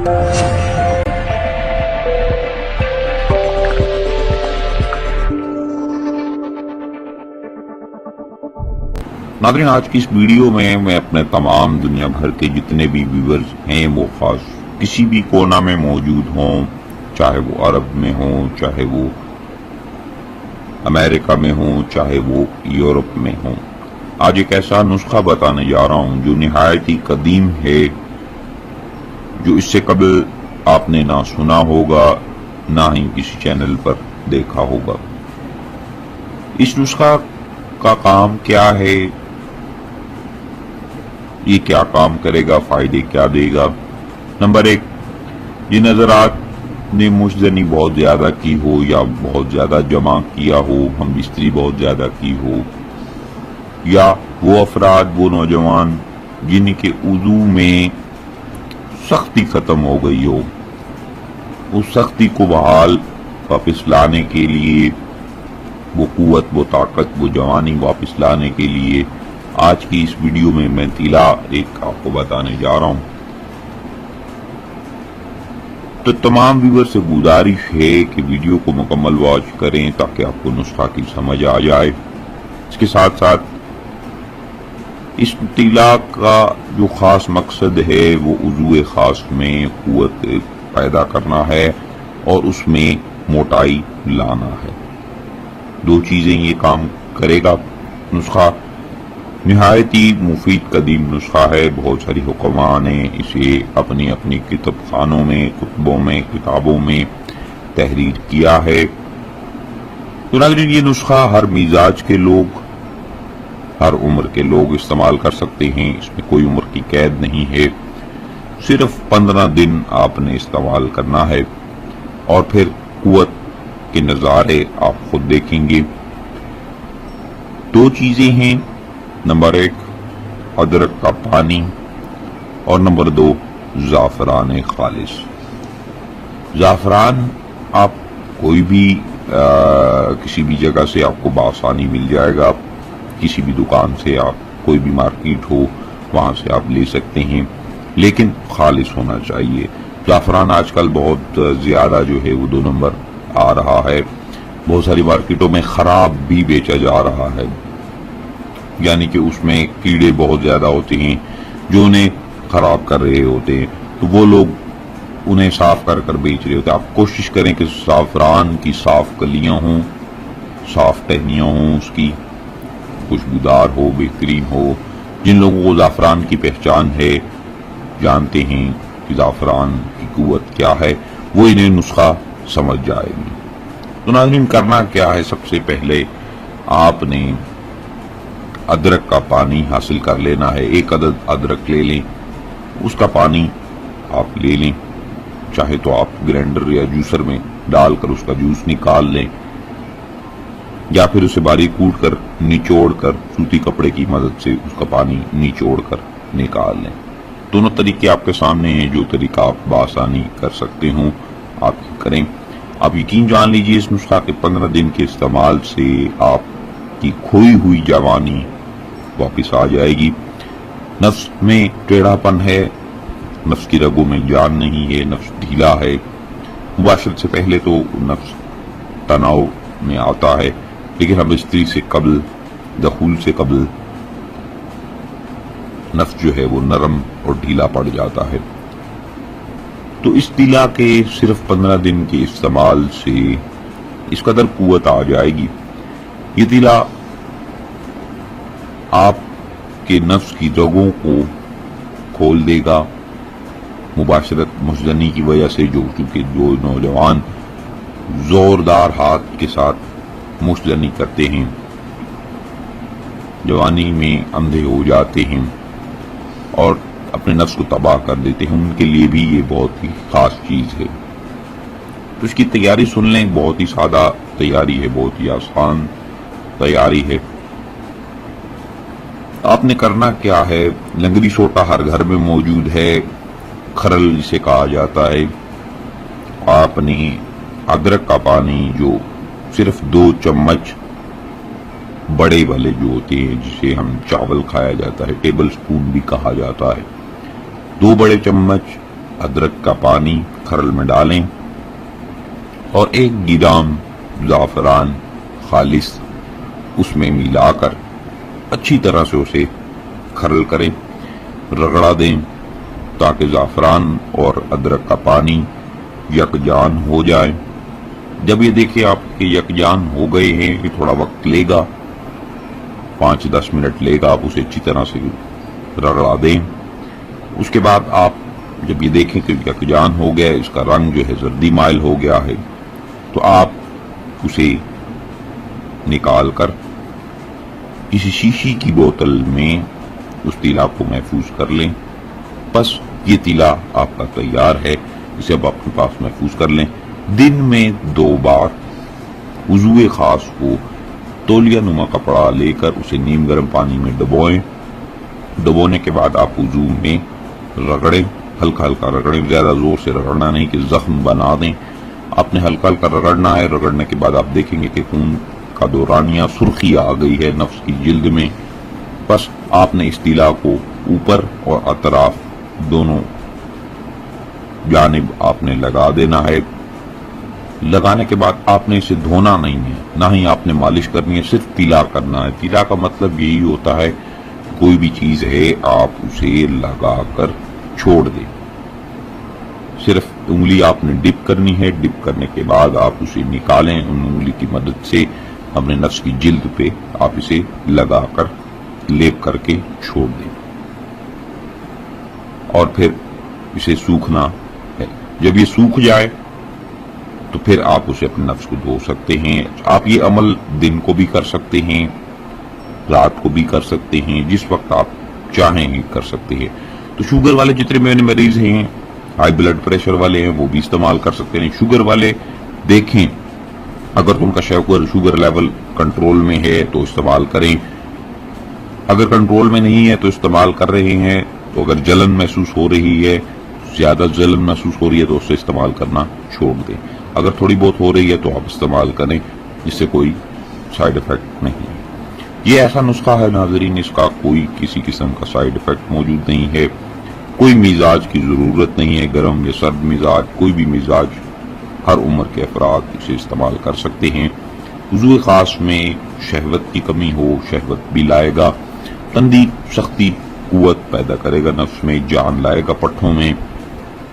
ناظرین، آج کی اس ویڈیو میں میں اپنے تمام دنیا بھر کے جتنے بھی ویورز ہیں وہ خاص کسی بھی کونا میں موجود ہوں، چاہے وہ عرب میں ہوں، چاہے وہ امریکہ میں ہوں، چاہے وہ یورپ میں ہوں، آج ایک ایسا نسخہ بتانے جا رہا ہوں جو نہایت ہی قدیم ہے، جو اس سے قبل آپ نے نہ سنا ہوگا نہ ہی کسی چینل پر دیکھا ہوگا۔ اس نسخہ کا کام کیا ہے، یہ کیا کام کرے گا، فائدے کیا دے گا؟ نمبر 1، جن حضرات نے مشدنی بہت زیادہ کی ہو یا بہت زیادہ جمع کیا ہو، ہم بستری بہت زیادہ کی ہو، یا وہ افراد، وہ نوجوان جن کے وضو میں سختی ختم ہو گئی ہو، اس سختی کو بحال واپس لانے کے لیے، وہ قوت، وہ طاقت، وہ جوانی واپس لانے کے لیے آج کی اس ویڈیو میں میں تیلا ایک آپ کو بتانے جا رہا ہوں۔ تو تمام ویور سے گزارش ہے کہ ویڈیو کو مکمل واچ کریں تاکہ آپ کو نسخہ کی سمجھ آ جائے۔ اس کے ساتھ ساتھ اس تیلا کا جو خاص مقصد ہے وہ وضو خاص میں قوت پیدا کرنا ہے اور اس میں موٹائی لانا ہے۔ دو چیزیں یہ کام کرے گا نسخہ۔ نہایت ہی مفید قدیم نسخہ ہے، بہت ساری حکماء نے اسے اپنی اپنی کتب خانوں میں، کتبوں میں، کتابوں میں تحریر کیا ہے۔ تو ناظرین، یہ نسخہ ہر مزاج کے لوگ، ہر عمر کے لوگ استعمال کر سکتے ہیں، اس میں کوئی عمر کی قید نہیں ہے۔ صرف 15 دن آپ نے استعمال کرنا ہے اور پھر قوت کے نظارے آپ خود دیکھیں گے۔ دو چیزیں ہیں، نمبر 1 ادرک کا پانی اور نمبر 2 زعفران خالص۔ زعفران آپ کوئی بھی کسی بھی جگہ سے آپ کو بآسانی مل جائے گا، کسی بھی دکان سے، آپ کوئی بھی مارکیٹ ہو وہاں سے آپ لے سکتے ہیں، لیکن خالص ہونا چاہیے۔ زعفران آج کل بہت زیادہ جو ہے وہ 2 نمبر آ رہا ہے، بہت ساری مارکیٹوں میں خراب بھی بیچا جا رہا ہے، یعنی کہ اس میں کیڑے بہت زیادہ ہوتے ہیں جو انہیں خراب کر رہے ہوتے ہیں، تو وہ لوگ انہیں صاف کر کر بیچ رہے ہوتے ہیں۔ آپ کوشش کریں کہ زعفران کی صاف کلیاں ہوں، صاف ٹہنیاں ہوں، اس کی خوشبودار ہو، بہترین ہو۔ جن لوگوں کو زعفران کی پہچان ہے، جانتے ہیں کہ زعفران کی قوت کیا ہے، وہ انہیں نسخہ سمجھ جائیں گے۔ تو ناظرین، کرنا کیا ہے؟ سب سے پہلے آپ نے ادرک کا پانی حاصل کر لینا ہے۔ 1 عدد ادرک لے لیں، اس کا پانی آپ لے لیں، چاہے تو آپ گرینڈر یا جوسر میں ڈال کر اس کا جوس نکال لیں، یا پھر اسے باریک کوٹ کر نچوڑ کر سوتی کپڑے کی مدد سے اس کا پانی نچوڑ کر نکال لیں۔ دونوں طریقے آپ کے سامنے ہیں، جو طریقہ آپ بآسانی کر سکتے ہوں آپ کریں۔ آپ یقین جان لیجیے اس نسخہ کے 15 دن کے استعمال سے آپ کی کھوئی ہوئی جوانی واپس آ جائے گی۔ نفس میں ٹیڑھا پن ہے، نفس کی رگوں میں جان نہیں ہے، نفس ڈھیلا ہے۔ مباشرت سے پہلے تو نفس تناؤ میں آتا ہے، لیکن اب استری سے قبل، دخول سے قبل نفس جو ہے وہ نرم اور ڈھیلا پڑ جاتا ہے۔ تو اس تیلا کے صرف 15 دن کے استعمال سے اس قدر قوت آ جائے گی۔ یہ تیلا آپ کے نفس کی رگوں کو کھول دے گا۔ مباشرت مشدنی کی وجہ سے جو نوجوان زوردار ہاتھ کے ساتھ مشدنی کرتے ہیں، جوانی میں اندھے ہو جاتے ہیں اور اپنے نفس کو تباہ کر دیتے ہیں، ان کے لیے بھی یہ بہت ہی خاص چیز ہے۔ تو اس کی تیاری سن لیں، بہت ہی سادہ تیاری ہے، بہت ہی آسان تیاری ہے۔ آپ نے کرنا کیا ہے؟ لنگڑی سوٹا ہر گھر میں موجود ہے، کھرل جسے کہا جاتا ہے۔ آپ نے ادرک کا پانی جو صرف 2 چمچ بڑے والے جو ہوتے ہیں، جسے ہم چاول کھایا جاتا ہے، ٹیبل سپون بھی کہا جاتا ہے، 2 بڑے چمچ ادرک کا پانی کھرل میں ڈالیں اور 1 گرام زعفران خالص اس میں ملا کر اچھی طرح سے اسے کھرل کریں، رگڑا دیں تاکہ زعفران اور ادرک کا پانی یکجان ہو جائے۔ جب یہ دیکھیں آپ کے یکجان ہو گئے ہیں، کہ تھوڑا وقت لے گا، 5-10 منٹ لے گا، آپ اسے اچھی طرح سے رگڑا دیں۔ اس کے بعد آپ جب یہ دیکھیں کہ یکجان ہو گیا، اس کا رنگ جو ہے زردی مائل ہو گیا ہے، تو آپ اسے نکال کر کسی شیشی کی بوتل میں اس تیلا کو محفوظ کر لیں۔ بس یہ تیلا آپ کا تیار ہے، اسے اب اپنے پاس محفوظ کر لیں۔ دن میں 2 بار وضو خاص کو تولیہ نما کپڑا لے کر اسے نیم گرم پانی میں ڈبوئیں۔ ڈبونے کے بعد آپ وضو میں رگڑیں، ہلکا ہلکا رگڑیں، زیادہ زور سے رگڑنا نہیں کہ زخم بنا دیں۔ آپ نے ہلکا ہلکا رگڑنا ہے۔ رگڑنے کے بعد آپ دیکھیں گے کہ خون کا دورانیہ سرخی آ گئی ہے نفس کی جلد میں۔ بس آپ نے اس تیلا کو اوپر اور اطراف دونوں جانب آپ نے لگا دینا ہے۔ لگانے کے بعد آپ نے اسے دھونا نہیں ہے، نہ ہی آپ نے مالش کرنی ہے، صرف تیلا کرنا ہے۔ تیلا کا مطلب یہی ہوتا ہے کوئی بھی چیز ہے آپ اسے لگا کر چھوڑ دیں، صرف انگلی آپ نے ڈپ کرنی ہے۔ ڈپ کرنے کے بعد آپ اسے نکالیں، ان انگلی کی مدد سے اپنے نفس کی جلد پہ آپ اسے لگا کر لیپ کر کے چھوڑ دیں، اور پھر اسے سوکھنا ہے۔ جب یہ سوکھ جائے تو پھر آپ اسے اپنے نفس کو دھو سکتے ہیں۔ آپ یہ عمل دن کو بھی کر سکتے ہیں، رات کو بھی کر سکتے ہیں، جس وقت آپ چاہیں کر سکتے ہیں۔ تو شوگر والے جتنے میں مریض ہیں، ہائی بلڈ پریشر والے ہیں، وہ بھی استعمال کر سکتے ہیں۔ شوگر والے دیکھیں اگر ان کا شوگر لیول کنٹرول میں ہے تو استعمال کریں، اگر کنٹرول میں نہیں ہے تو استعمال کر رہے ہیں تو اگر جلن محسوس ہو رہی ہے، زیادہ جلن محسوس ہو رہی ہے تو اسے استعمال کرنا چھوڑ دیں۔ اگر تھوڑی بہت ہو رہی ہے تو آپ استعمال کریں، جس سے کوئی سائیڈ ایفیکٹ نہیں ہے۔ یہ ایسا نسخہ ہے ناظرین، اس کا کوئی کسی قسم کا سائیڈ ایفیکٹ موجود نہیں ہے، کوئی مزاج کی ضرورت نہیں ہے، گرم یا سرد مزاج، کوئی بھی مزاج، ہر عمر کے افراد اسے استعمال کر سکتے ہیں۔ وضو خاص میں شہوت کی کمی ہو، شہوت بھی لائے گا، تندی سختی قوت پیدا کرے گا، نفس میں جان لائے گا، پٹھوں میں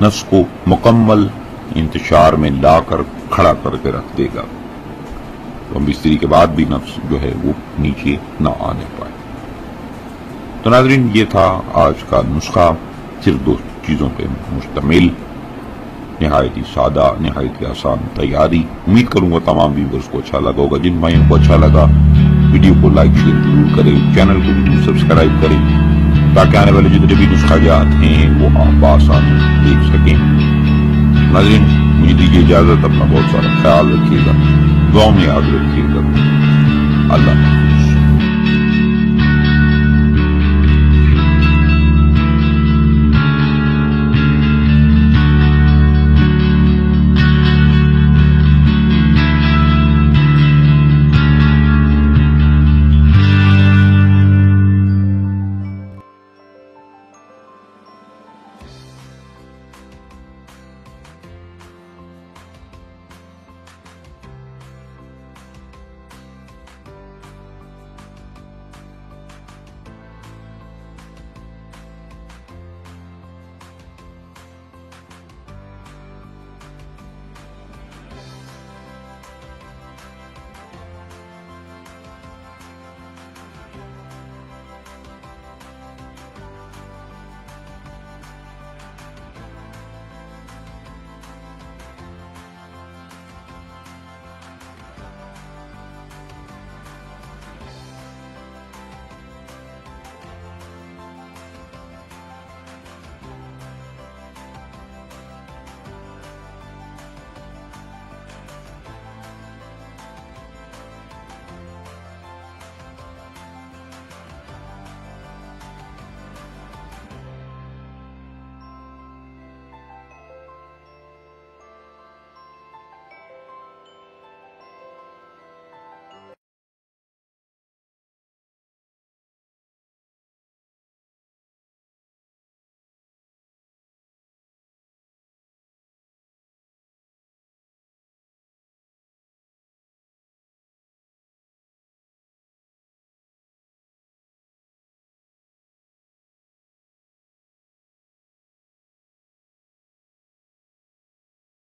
نفس کو مکمل انتشار میں لا کر کھڑا کر کے رکھ دے گا، تو بستری کے بعد بھی نفس جو ہے وہ نیچے نہ آنے پائے۔ تو ناظرین یہ تھا آج کا نسخہ، صرف 2 چیزوں پہ مشتمل، نہایت ہی سادہ، نہایت ہی آسان تیاری۔ امید کروں گا تمام ویورز کو اچھا لگا ہوگا۔ جن بھائیوں کو اچھا لگا ویڈیو کو لائک شیئر ضرور کریں، چینل کو ضرور سبسکرائب کریں، تاکہ آنے والے جتنے بھی نسخہ جات ہیں وہ آپ بآسانی دیکھ سکیں۔ ناظرین مجھے دیجیے اجازت، اپنا بہت سارا خیال رکھیے گا، دعاؤں میں یاد رکھیے گا۔ اللہ